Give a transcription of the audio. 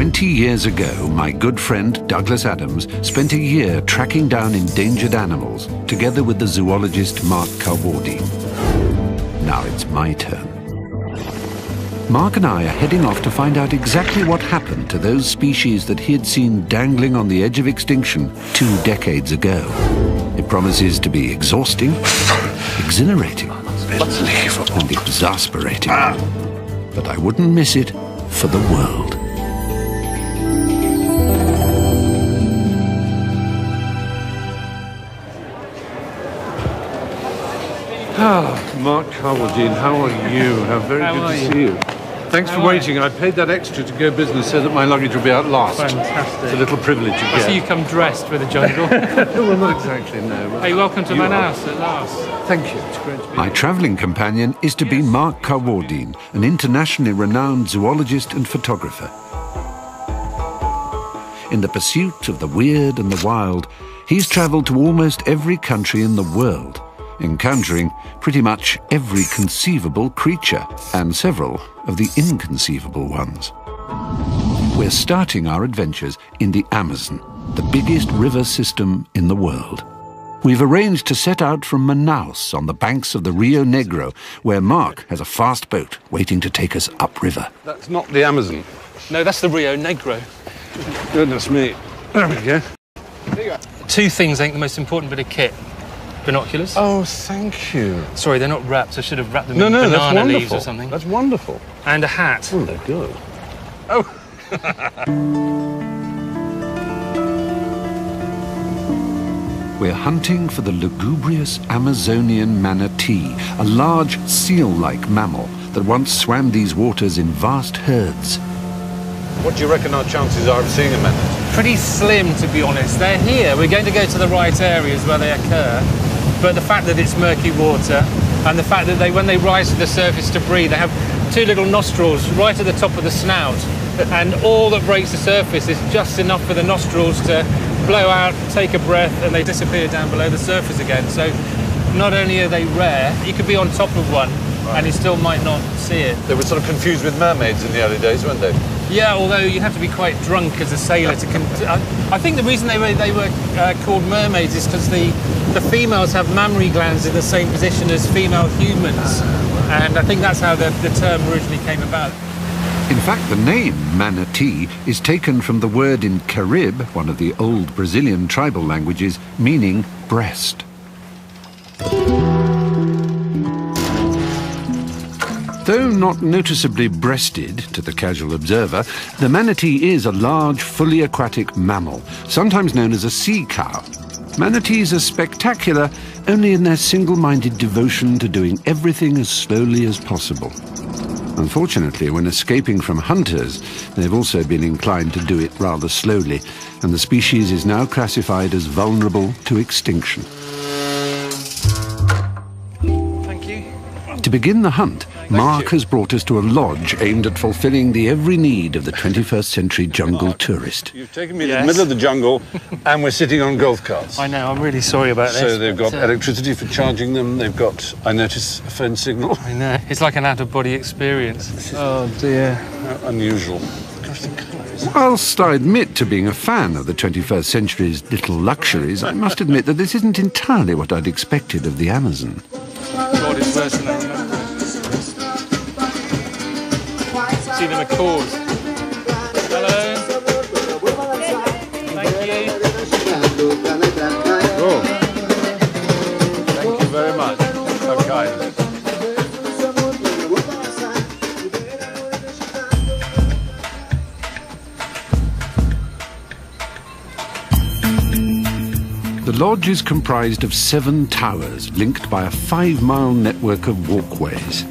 20 years ago, my good friend Douglas Adams spent a year tracking down endangered animals, together with the zoologist Mark Carwardy. Now it's my turn. Mark and I are heading off to find out exactly what happened to those species that he had seen dangling on the edge of extinction 2 decades ago. It promises to be exhausting, exhilarating, and exasperating. But I wouldn't miss it for the world. Mark Carwardy, how are you? How very good to see you. Thanks for waiting. I paid that extra to go business so that my luggage will be out last. Fantastic. It's a little privilege you get. I see you come dressed for the jungle. Well, not exactly, no. Hey, welcome to Manatee at last. Thank you. It's great to be My here. travelling companion is to be Mark Carwardy, an internationally renowned zoologist and photographer. In the pursuit of the weird and the wild, he's travelled to almost every country in the world, encountering pretty much every conceivable creature and several of the inconceivable ones. We're starting our adventures in the Amazon, the biggest river system in the world. We've arranged to set out from Manaus on the banks of the Rio Negro, where Mark has a fast boat waiting to take us upriver. That's not the Amazon. No, that's the Rio Negro. Goodness me. There we go. 2 things I think the most important bit of kit. Binoculars. Oh, thank you. Sorry, they're not wrapped. I should have wrapped them No, in that's banana wonderful. leaves or something. That's wonderful. And a hat. Oh, they're good. Oh. We're hunting for the lugubrious Amazonian manatee, a large seal-like mammal that once swam these waters in vast herds. What do you reckon our chances are of seeing a manatee? Pretty slim, to be honest. They're here. We're going to go to the right areas where they occur. But the fact that it's murky water and the fact that when they rise to the surface to breathe, they have 2 little nostrils right at the top of the snout. And all that breaks the surface is just enough for the nostrils to blow out, take a breath, and they disappear down below the surface again. So not only are they rare, you could be on top of one and you still might not see it. They were sort of confused with mermaids in the early days, weren't they? Yeah, although you have to be quite drunk as a sailor to... I think the reason they were called mermaids is because the females have mammary glands in the same position as female humans. And I think that's how the term originally came about. In fact, the name Manatee is taken from the word in Carib, one of the old Brazilian tribal languages, meaning breast. Though not noticeably breasted to the casual observer, the manatee is a large, fully aquatic mammal, sometimes known as a sea cow. Manatees are spectacular only in their single-minded devotion to doing everything as slowly as possible. Unfortunately, when escaping from hunters, they've also been inclined to do it rather slowly, and the species is now classified as vulnerable to extinction. Thank you. To begin the hunt, Mark has brought us to a lodge aimed at fulfilling the every need of the 21st century jungle tourist. You've taken me to the middle of the jungle and we're sitting on golf carts. I know, I'm really sorry about this. So they've got electricity for charging them, they've got, I notice, a phone signal. I know, it's like an out-of-body experience. Oh dear. How unusual. Gosh, the colours. Whilst I admit to being a fan of the 21st century's little luxuries, I must admit that this isn't entirely what I'd expected of the Amazon. God, it's worse than I remember. See the macaws. Hello. Thank you. Oh. Thank you very much. How kind. The lodge is comprised of 7 towers linked by a 5-mile network of walkways.